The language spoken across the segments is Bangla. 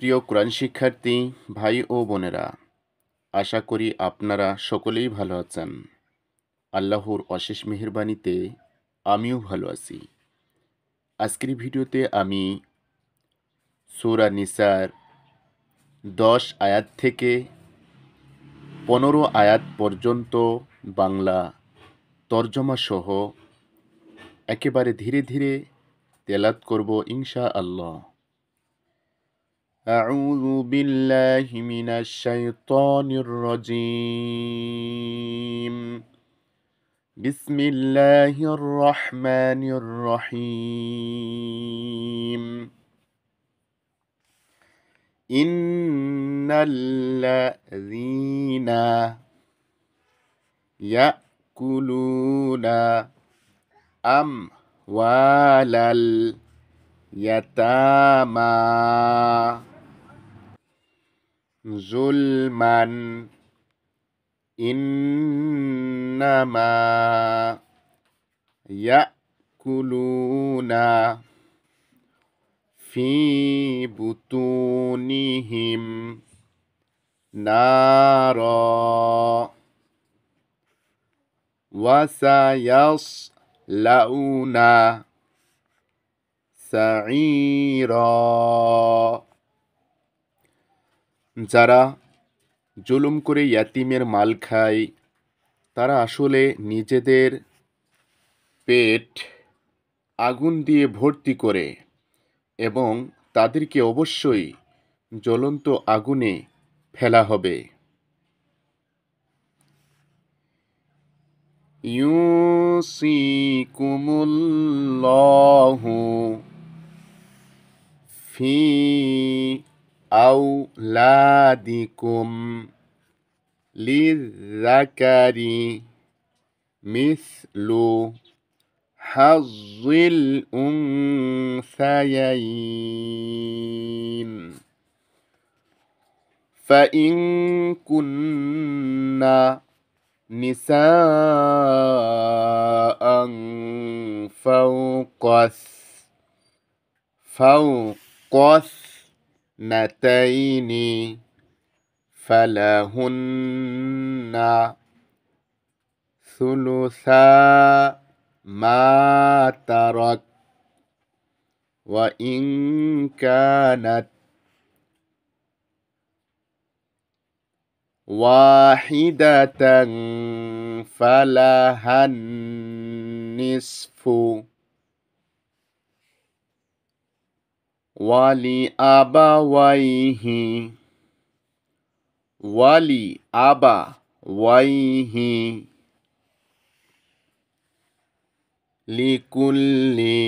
প্রিয় কোরআন শিক্ষার্থী ভাই ও বোনেরা, আশা করি আপনারা সকলেই ভালো আছেন। আল্লাহর অশেষ মেহেরবানিতে আমিও ভালো আছি। আজকের ভিডিওতে আমি সূরা নিসার 10 আয়াত থেকে 15 আয়াত পর্যন্ত বাংলা তর্জমা সহ একেবারে ধীরে ধীরে তেলাওয়াত করব ইনশাআল্লাহ। أعوذ بالله من الشيطان الرجيم. بسم الله الرحمن الرحيم. إن الذين يأكلون أموال اليتامى ظلما إنما يأكلون في بطونهم نارا وسيصلون سعيرا. যারা জুলুম করে ইয়াতিমের মাল খায় তারা আসলে নিজেদের পেট আগুন দিয়ে ভর্তি করে এবং তাদেরকে অবশ্যই জ্বলন্ত আগুনে ফেলা হবে। ইউসিকুমুল্লাহু ফি আওলাদিকুম লিযাকারি মিসলু হাজ্জিল উনসায়াইন ফাইন কুন্না নিসাআন ফাওকাস নাতাইনি ফালাহুন্না সুলুসা মা তারাক ওয়া ইন কানাত ওয়াহিদাতান ফালাহান নিসফু ওয়ালি আবাওয়াইহি লিকুল্লি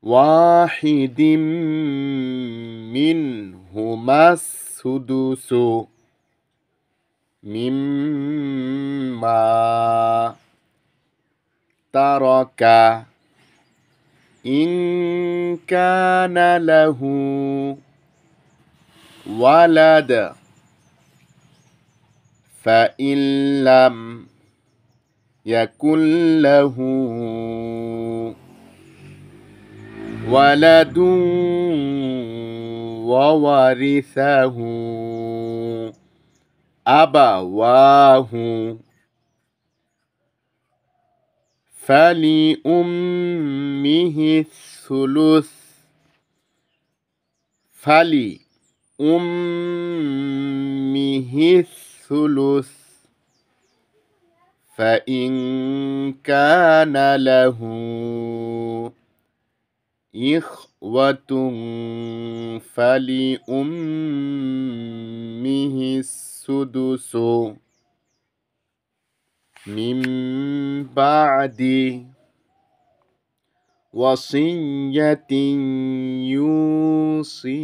ওয়াহিদিম মিনহুমাস সুদুসু মিম্মা তারাকা ইন কানা লাহু ওয়ালাদ ফাইন লাম ইয়াকুল লাহু ওয়ালাদুন ওয়া ওয়ারিসাহু আবাওয়াহু ফালিউম্মিহি সুলুস ফাইন কানা লাহু ইখওয়াতুন ফালিউম্মিহি সুদুসু মিন বা'দি ওয়াসিয়্যাতিন ইউসি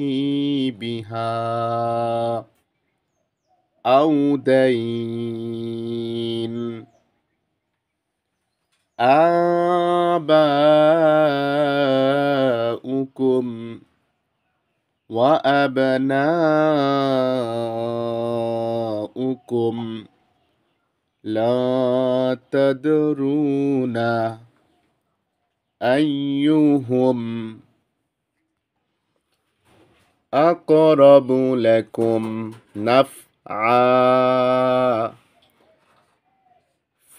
বিহা আও দাইন আবাউকুম ওয়া আবনাউকুম লা তাদরুনা আইয়ুহুম أقرب لكم نفعا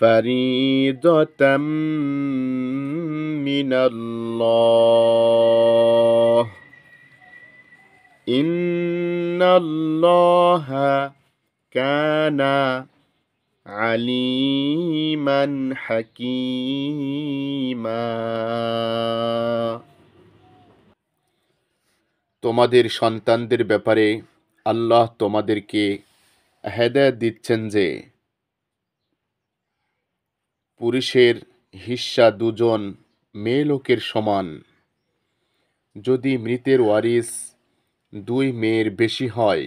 فريضة من الله إن الله كان عليما حكيما তোমাদের সন্তানদের ব্যাপারে আল্লাহ তোমাদেরকে হেদায়েত দিচ্ছেন যে পুরুষের হিস্সা দুজন মেয়ে লোকের সমান। যদি মৃতের ওয়ারিস 2 মেয়ের বেশি হয়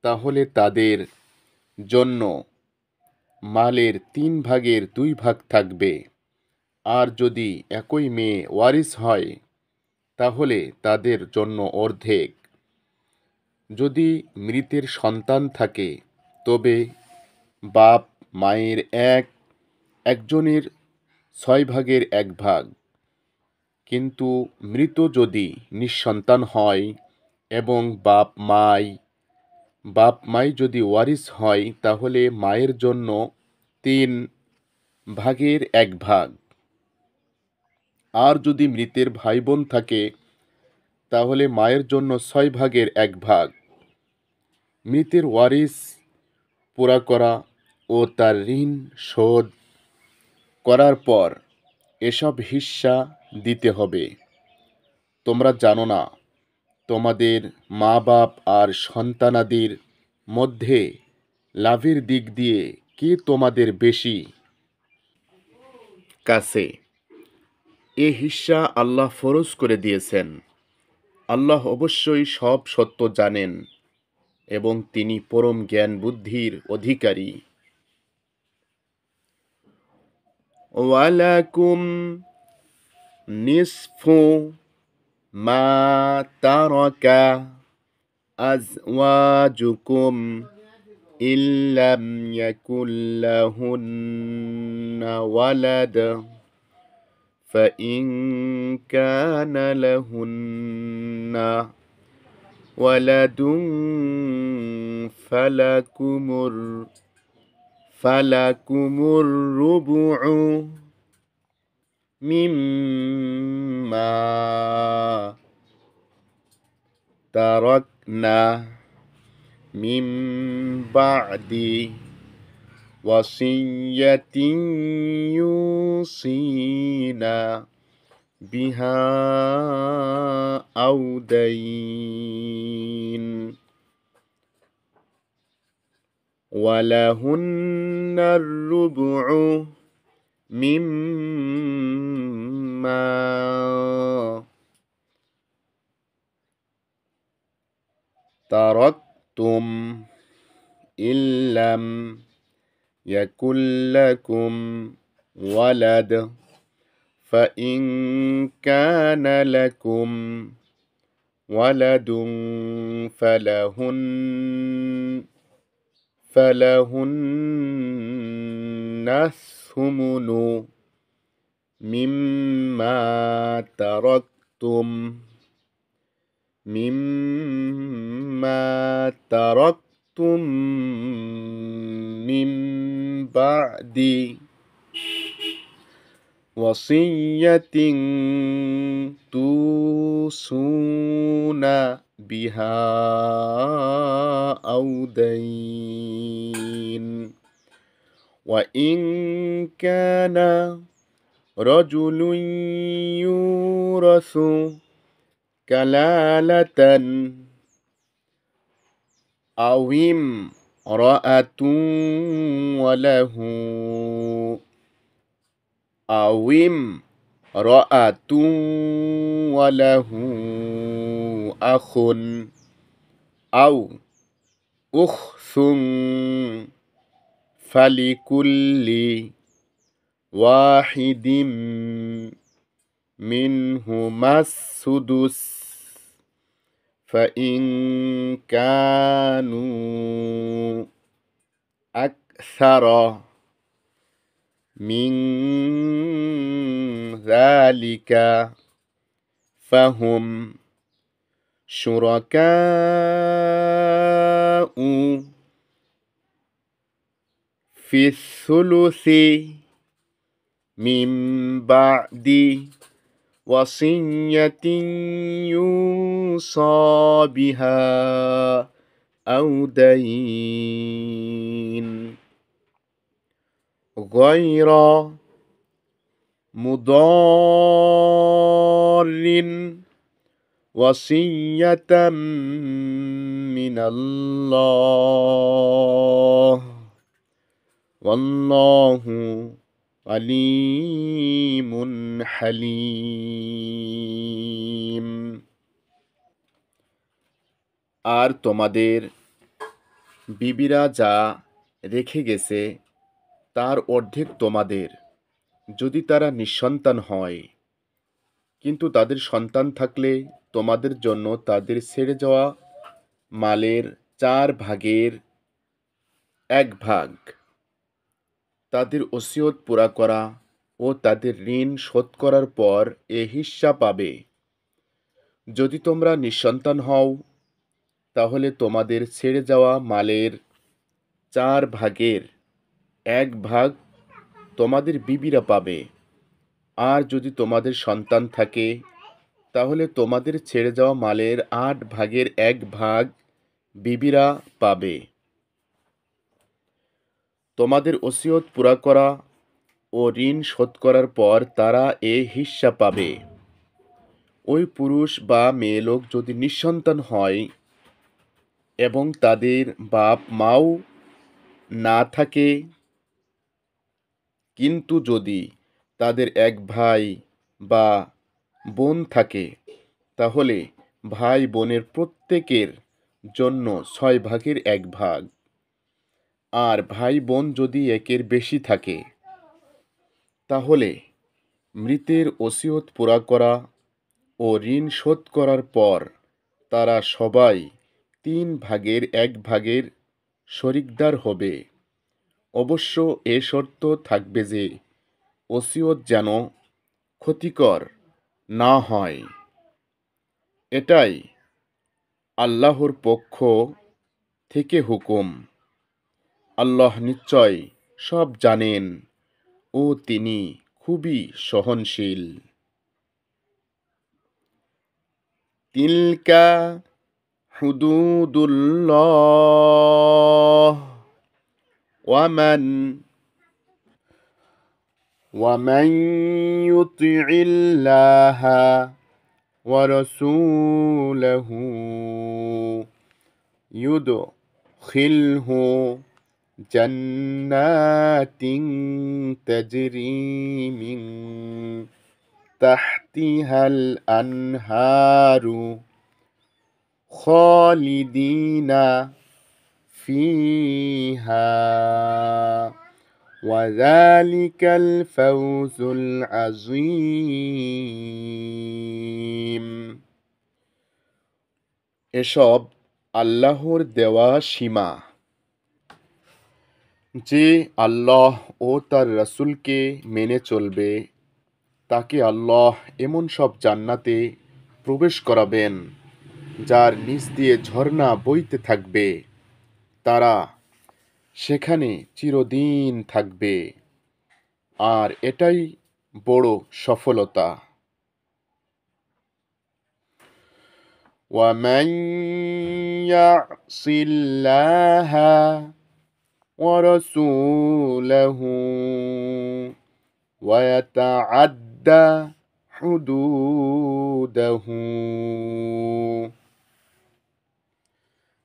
তাহলে তাদের জন্য মালের 3 ভাগের 2 ভাগ থাকবে। আর যদি একই মেয়ে ওয়ারিস হয় তাহলে তাদের জন্য অর্ধেক। যদি মৃতের সন্তান থাকে তবে বাপ মায়ের একজনের 6 ভাগের 1 ভাগ। কিন্তু মৃত যদি নিঃসন্তান হয় এবং বাপ মাই যদি ওয়ারিস হয় তাহলে মায়ের জন্য 3 ভাগের 1 ভাগ। আর যদি মৃতের ভাই বোন থাকে তাহলে মায়ের জন্য 6 ভাগের 1 ভাগ। মৃতের ওয়ারিস পুরা করা ও তার ঋণ শোধ করার পর এসব হিস্সা দিতে হবে। তোমরা জানো না তোমাদের মা বাপ আর সন্তানাদির মধ্যে লাভের দিক দিয়ে কে তোমাদের বেশি কাছে। এ হিস্সা আল্লাহ ফরজ করে দিয়েছেন। আল্লাহ অবশ্যই সব সত্য জানেন এবং তিনি পরম জ্ঞান বুদ্ধির অধিকারী। ওয়ালাকুম নিসফু মা তারাকা আজওয়াজুকুম ইল্লাম ইয়াকুল লাহুন্না ওয়ালাদ فإن كان لهن ولد فلكم الربع مما تركنا من بعد وصية يوصينا بها أو دين ولهن الربع مما تركتم إن لم يكن لكم ولد فإن كان لكم ولد فلهن الثمن مما تركتم من بعد وصية توصون بها أو دين وإن كان رجل يورث كلالة أو امرأة وله أخ أو أخت فلكل واحد منهما السدس فإن كانوا أكثر من ذلك فهم شركاء في الثلث من بعد وصية يوصى بها أو دين غير مضار وصية من الله والله عليم حليم। আর তোমাদের বিবিরা যা রেখে গেছে তার অর্ধেক তোমাদের, যদি তারা নিঃসন্তান হয়। কিন্তু তাদের সন্তান থাকলে তোমাদের জন্য তাদের ছেড়ে যাওয়া মালের 4/1 তাদের ওসিয়ত পুরা করা ও তাদের ঋণ শোধ করার পর এ হিস্সা পাবে। যদি তোমরা নিঃসন্তান হও তাহলে তোমাদের ছেড়ে যাওয়া মালের 4/1 তোমাদের বিবিরা পাবে। আর যদি তোমাদের সন্তান থাকে তাহলে তোমাদের ছেড়ে যাওয়া মালের 8/1 বিবিরা পাবে। তোমাদের ওসিয়ত পুরা করা ও ঋণ শোধ করার পর তারা এ হিস্সা পাবে। ওই পুরুষ বা মেয়ে লোক যদি নিঃসন্তান হয় এবং তাদের বাপ মাও না থাকে, কিন্তু যদি তাদের এক ভাই বা বোন থাকে তাহলে ভাই বোনের প্রত্যেকের জন্য 6/1 আর ভাই বোন যদি একের বেশি থাকে তাহলে মৃতের ওসিয়ত পুরা করা ও ঋণ শোধ করার পর তারা সবাই 3/1 শরিকদার হবে। অবশ্য এ শর্ত থাকবে যে ওসিয়ত যেন ক্ষতিকর না হয়। এটাই আল্লাহর পক্ষ থেকে হুকুম। আল্লাহ নিশ্চয় সব জানেন ও তিনি খুবই সহনশীল। তিলকা হুদুদুল্লাহ ওয়ামান ইউতিইল্লাহা ওয়া রাসূলাহু ইউদখিলহু জান্নাতিন তাজরি মিন তাহতিহাল আনহারু খালিদিনা ফিহা ওয়া যালিকাল ফাওজুল আযীম। এসব আল্লাহর দেওয়া সীমা। যে আল্লাহ ও তার রাসূলকে মেনে চলবে তাকে আল্লাহ এমন সব জান্নাতে প্রবেশ করাবেন যার নিচ দিয়ে ঝর্ণা বইতে থাকবে, তারা সেখানে চিরদিন থাকবে। আর এটাই বড় সফলতা। ওয়ামান ইয়াসিল্লাহা ওয়া রাসূলাহু ওয়া ইয়াতাআদ্দা হুদুদাহু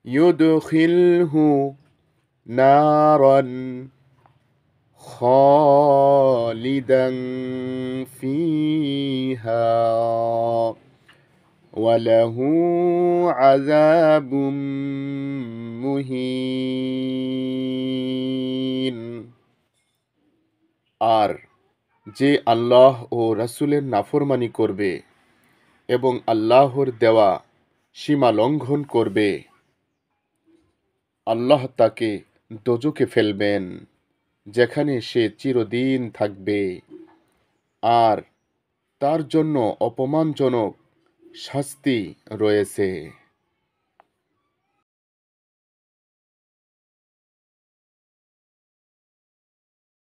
ইউদখিলহু নারান খালিদান ফিহা ওয়া লাহু আযাবুম মুহিন। আর যে আল্লাহ ও রাসূলের নাফরমানি করবে এবং আল্লাহর দেওয়া সীমা লঙ্ঘন করবে, আল্লাহ তাকে দোজখে ফেলবেন যেখানে সে চিরদিন থাকবে। আর তার জন্য অপমানজনক শাস্তি রয়েছে।